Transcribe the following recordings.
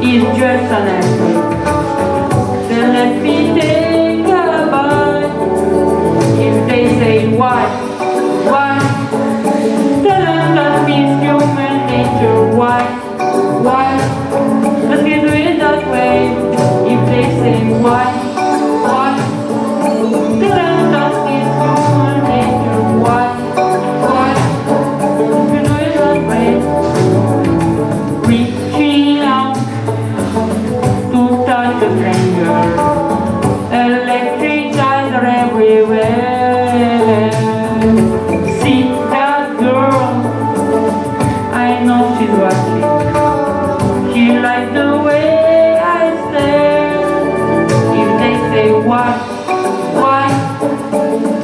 is just an empty. Then let me take a bite. If they say why, tell them that means human nature. Why, let's get do it that way. If they say why, tell them that means human nature. Why, let's get do it that way. Reaching out to touch a stranger. Electric lights are everywhere. See that girl, I know she's watching. She likes the way I stare. If they say why,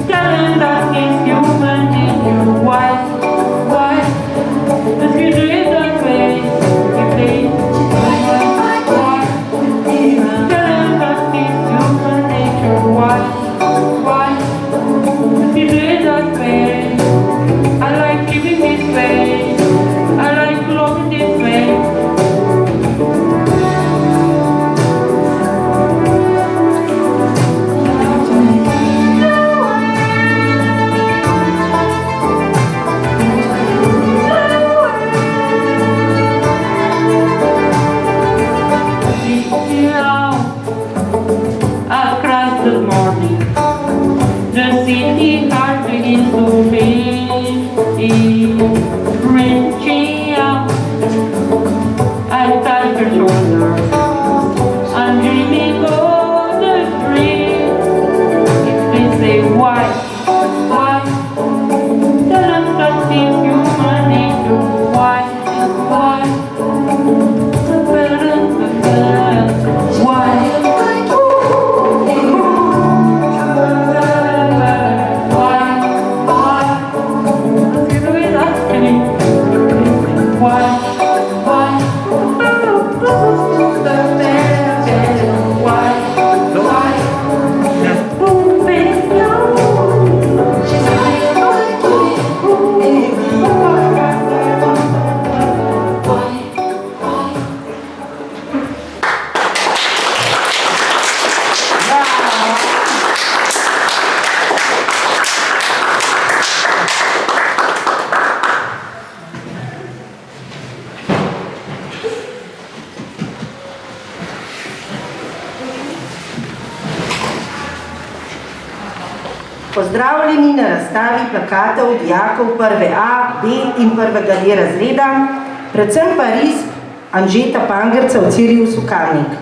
tell them that it's human nature. Why, let's get do it that way. If they say why, tell them that it's human nature. Why, let's get do it that way. I like living this way. I like loving this way. Across the morning, the city heart begins to beat. Reaching out, I touch her shoulder. I'm dreaming of the street. If they say why, tell them that it's human nature. Why, Pozdravljeni na razstavi plakatov dijakov prve A, B in prvega D razreda, predvsem pa risb Anžeta Pangerca v Siriusu Kamnik.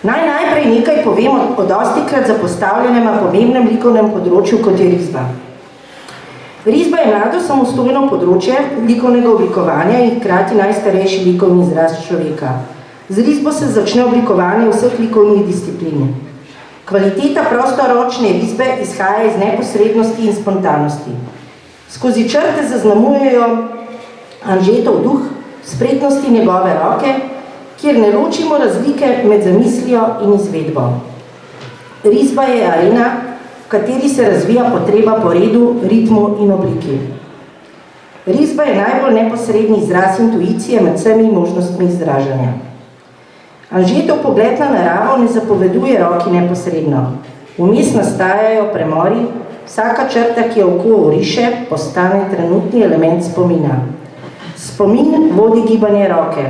Najprej nekaj povem o dostikrat zapostavljenem a pomembnem likovnem področju, kot je risba. Risba je mlado samostojno področje likovnega oblikovanja in hkrati najstarejši likovni izraz človeka. Z risbo se začne oblikovanje vseh likovnih disciplin. Kvaliteta prostoročne risbe izhaja iz neposrednosti in spontanosti. Skozi črte zaznamujejo Anžetov duh, spretnosti njegove roke, kjer ne ločimo razlike med zamislijo in izvedbo. Risba je arena, v kateri se razvija potreba po redu, ritmu in obliki. Risba je najbolj neposredni izraz intuicije med vsemi možnostmi izražanja. Anžetov pogled na naravo ne zapoveduje roki neposredno. Vmes nastajajo premori, vsaka črta, ki jo oko oriše, postane trenutni element spomina. Spomin vodi gibanje roke.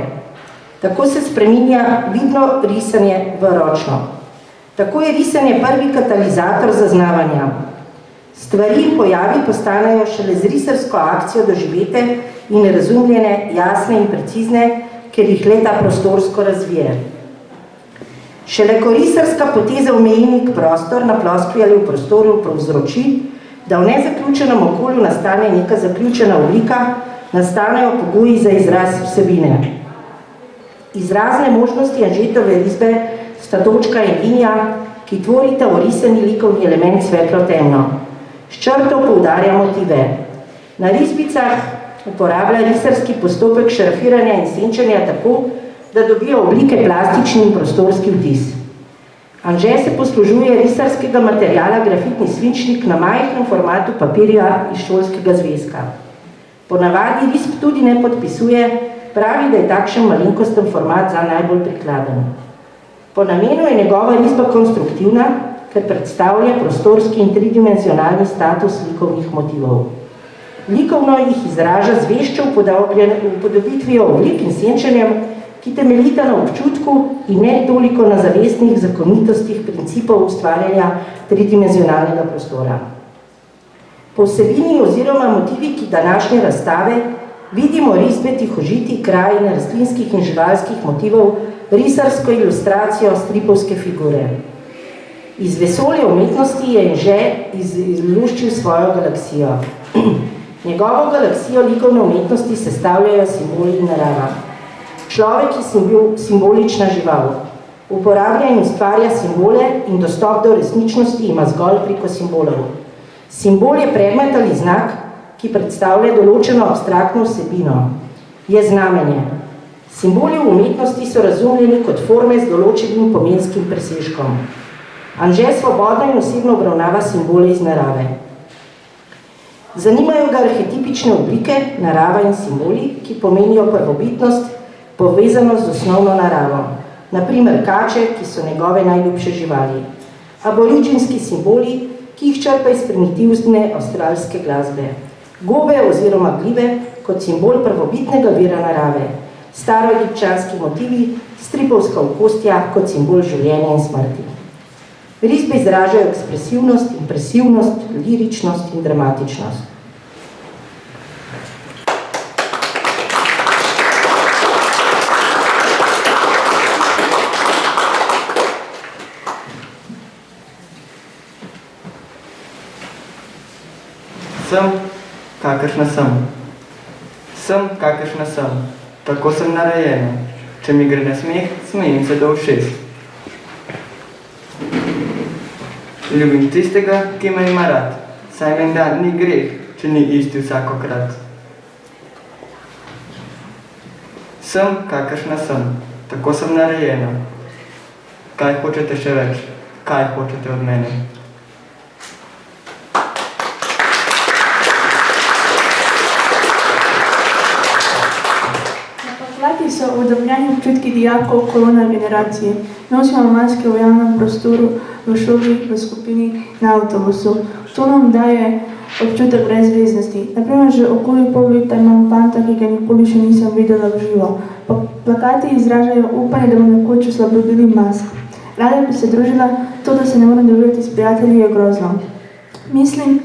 Tako se spreminja vidno risanje v ročno. Tako je risanje prvi katalizator zaznavanja. Stvari in pojavi postanejo šele z risarsko akcijo doživete in razumljene, jasne in precizne, ker jih leta prostorsko razvije. Šele ko risarska poteza omeji nek prostor na ploskvi ali v prostoru povzroči, da v nezaključenem okolju nastane neka zaključena oblika, nastanejo pogoji za izraz vsebine. Izrazne možnosti Anžetove risbe sta točka in linija, ki tvorita orisani likovni element svetlo-temno. S črto poudarja motive. Na risbicah uporablja risarski postopek šrafiranja in senčenja tako, da dobijo oblike plastični in prostorski vtis. Anže se poslužuje risarskega materijala grafitni svinčnik na majhnem formatu papirja iz šolskega zvezka. Ponavadi risb tudi ne podpisuje, pravi, da je takšen malenkosten format za najbolj prikladen. Po namenu je njegova risba konstruktivna, ker predstavlja prostorski in tridimenzionalni status likovnih motivov. Likovno jih izraža z veščo upodobitvijo oblik in senčenjem, ki temeljita na občutku in ne toliko na zavestnih zakonitostih principov ustvarjanja tridimenzionalnega prostora. Po vsebini oziroma motiviki današnje razstave vidimo risbe tihožitih krajin rastlinskih in živalskih motivov, risarsko ilustracijo stripovske figure. Iz vesolja umetnosti je Anže izluščil svojo galaksijo. Njegovo galaksijo likovne umetnosti sestavljajo simboli in narava. Človek je simbolična žival. Uporablja in ustvarja simbole in dostop do resničnosti ima zgolj preko simbolov. Simbol je predmet ali znak, ki predstavlja določeno abstraktno vsebino. Je znamenje. Simboli v umetnosti so razumljeni kot forme z določenim pomenskim presežkom. Anže svobodno in osebno obravnava simbole iz narave. Zanimajo ga arhetipične oblike, narava in simboli, ki pomenijo prvobitnost, povezanost z osnovno naravo. Naprimer kače, ki so njegove najljubše živali. Aboriginski simboli, ki jih črpa iz primitivne avstralske glasbe. Gobe oziroma glive kot simbol prvobitnega vira narave. Staroegipčanski motivi, stripovska okostja kot simbol življenja in smrti. Risbe izražajo ekspresivnost, impresivnost, liričnost in dramatičnost. Sem, kakršna sem. Sem, kakršna sem. Tako sem narejena. Če mi gre na smeh, smejim se do ušes. Ljubim tistega, ki me ima rad, saj menda ni greh, če ni isti vsakokrat. Sem, kakršna sem, tako sem narejena. Kaj hočete še več? Kaj hočete od mene? So udobljeni občutki dijakov kolona generacije. Nosimo maske v javnem prostoru, v šoli, v skupini, na avtobusu. To nam daje občutek brezveznosti. Naprimer, že okoli pol leta imam fanta, ki ga nikoli še nisem videla v živo. Plakati izražajo upanje, da bomo nekoč oslobodili mask. Rada bi se družila, to, da se ne moram družiti s prijatelji, je grozno. Mislim,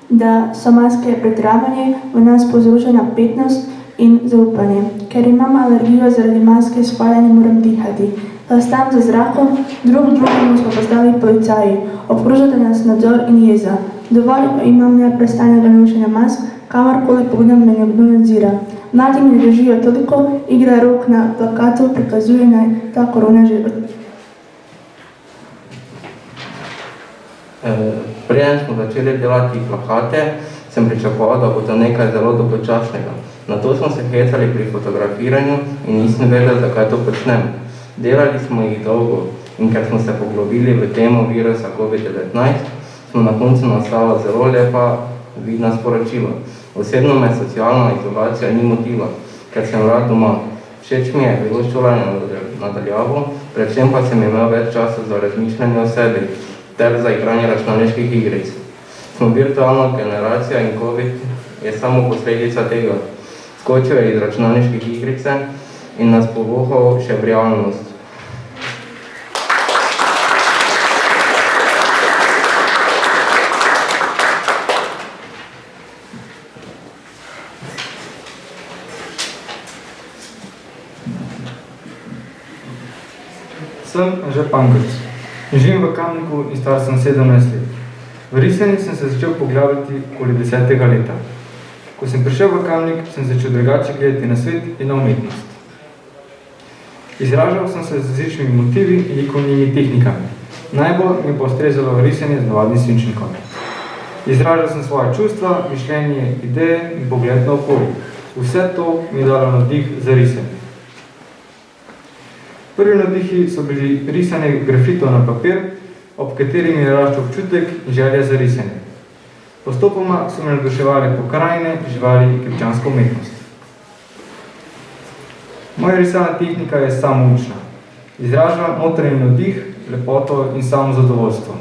da so maske pretiravanje, v nas povzroča napetnost in zaupanje. Ker imam alergijo zaradi maske, skoraj ne moram dihati. Hlastam za zrakom, drugemu smo postali policaji. Obkrožate nas nadzor in jeza. Dovolj imam neprestanega nošenja mask, kamorkoli pogledam, me nekdo nadzira. Mladi mi ne držijo toliko, igra rok na plakatu prikazuje naj ta korona že Preden smo začeli delati plakate, sem pričakoval, da bo to nekaj zelo dolgočasnega. Nato smo se hecali pri fotografiranju in nisem vedel, zakaj to počnem. Delali smo jih dolgo in ker smo se poglobili v temo virusa COVID-19, smo na koncu nastala zelo lepa, vidna sporočila. Osebno me socialna izolacija ni motila, ker sem rad doma. Všeč mi je bilo šolanje nadaljavo, predvsem pa sem imel več časa za razmišljanje o sebi ter za igranje računalniških igric. Smo virtualna generacija in COVID je samo posledica tega. Skočil je iz računalniških igrice in nas povohal še v realnost. Sem Anže Pankrc. Živim v Kamniku in star sem 17 let. V risanje sem se začel poglabljati okoli 10. leta. Ko sem prišel v Kamnik, sem začel drugače gledati na svet in na umetnost. Izražal sem se z različnimi motivi in likovnimi tehnikami. Najbolj mi bo ustrezalo risanje z navadnim svinčnikom. Izražal sem svoje čustva, mišljenje, ideje in pogled na okolje. Vse to mi je dalo navdih za risanje. Prvi navdihi so bili risanje grafitov na papir, ob katerimi je naraščal občutek in želja za risanje. Postopoma so me navduševale pokrajine, živali in krščanska umetnost. Moja risalna tehnika je samoučna. Izraža notranji navdih, lepoto in samozadovoljstvo.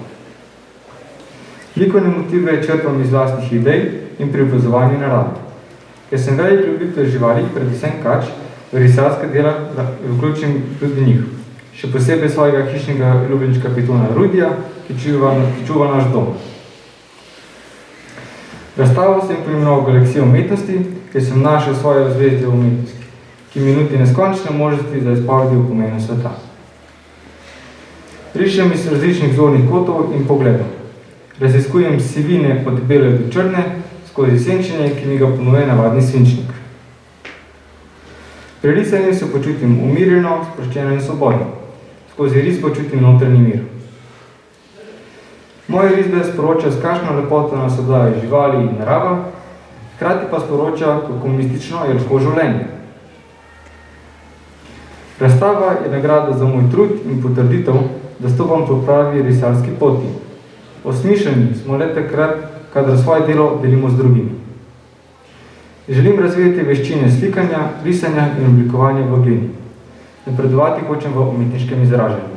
Likovne motive črpam iz vlastnih idej in pri opazovanju narave. Ker sem velik ljubitelj živali, predvsem kač, v risalska dela vključim tudi njih. Še posebej svojega hišnega ljubljenčka pitona Rudija, ki čuva naš dom. Razstavo sem poimenoval Galaksija umetnosti, ker sem našel svoje zvezde v umetnosti, ki mi nudi neskončne možnosti za izpovedi o pomenu sveta. Rišem iz različnih zornih kotov in pogledov. Raziskujem sivine od bele do črne, skozi senčenje, ki mi ga ponuje navadni svinčnik. Pri risanju se počutim umirjeno, sproščeno in svobodno. Skozi risbo čutim notranji mir. Moje risbe sporoča, s kakšno lepoto nas obdaja živali in narava, hkrati pa sporoča, kako mistično je lahko življenje. Razstava je nagrada za moj trud in potrditev, da stopam po pravi risalski poti. Osmišljeni smo le takrat, kadar svoje delo delimo z drugimi. Želim razvijati veščine slikanja, risanja in oblikovanja v glini. Napredovati hočem v umetniškem izražanju.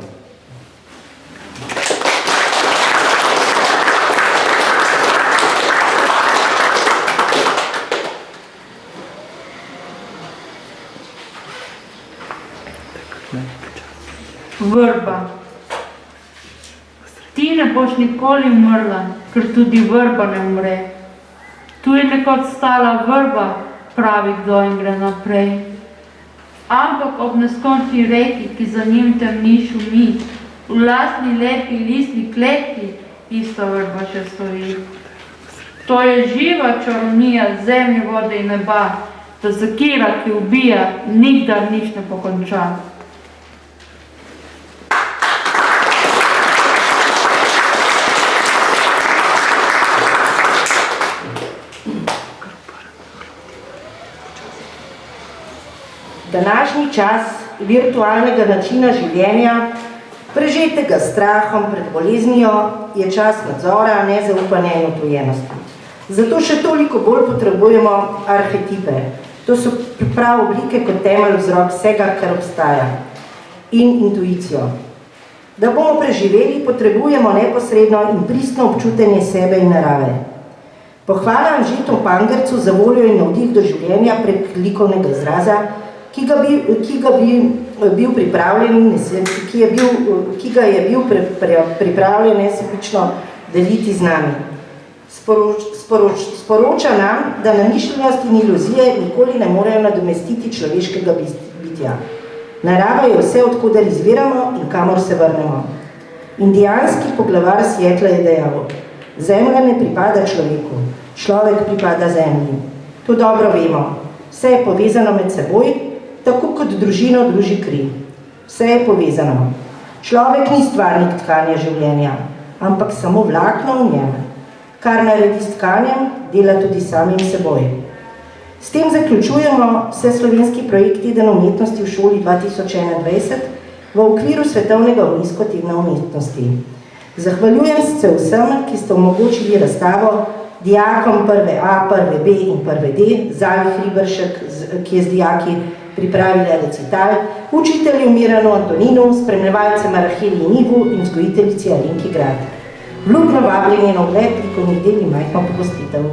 Vrba. Ti ne boš nikoli umrla, ker tudi vrba ne umre. Tu je nekoč stala vrba, pravi kdo in gre naprej. Ampak ob neskončni reki, ki za njim temni šumi, v lastni lepi listni kletki, ista vrba še stoji. To je živa čarovnija zemlje, vode in neba, da zakira, ki ubija, nikdar nič ne pokonča. Današnji čas virtualnega načina življenja, prežetega s strahom pred boleznijo, je čas nadzora, nezaupanja in odtujenosti. Zato še toliko bolj potrebujemo arhetipe. To so prav oblike kot temelj vzrok vsega, kar obstaja. In intuicijo. Da bomo preživeli, potrebujemo neposredno in pristno občutenje sebe in narave. Pohvala Anžetu Pangercu za voljo in navdih do življenja prek likovnega izraza, ki ga je bil pripravljen nesebično deliti z nami. Sporoča nam, da namišljenost in iluzije nikoli ne morejo nadomestiti človeškega bitja. Narava je vse, odkoder izviramo in kamor se vrnemo. Indijanski poglavar Sjetla je dejal: zemlja ne pripada človeku, človek pripada zemlji. To dobro vemo. Vse je povezano med seboj, tako kot družino druži kri. Vse je povezano. Človek ni stvarnik tkanja življenja, ampak samo vlakno v njem. Kar naredi s tkanjem, dela tudi samim seboj. S tem zaključujemo vse slovenski projekt Teden umetnosti v šoli 2021 v okviru Svetovnega unisko tedna umetnosti. Zahvaljujem se vsem, ki ste omogočili razstavo, dijakom prve A, prve B in prve D, Zali Hriberšek, ki je z dijaki pripravila recital, učitelju Miranu Antoninu, spremljevalcem Raheli Nivu in vzgojiteljici Alenki Grad. Vljudno vabljeni na ogled likovnih del in majhno pogostitev.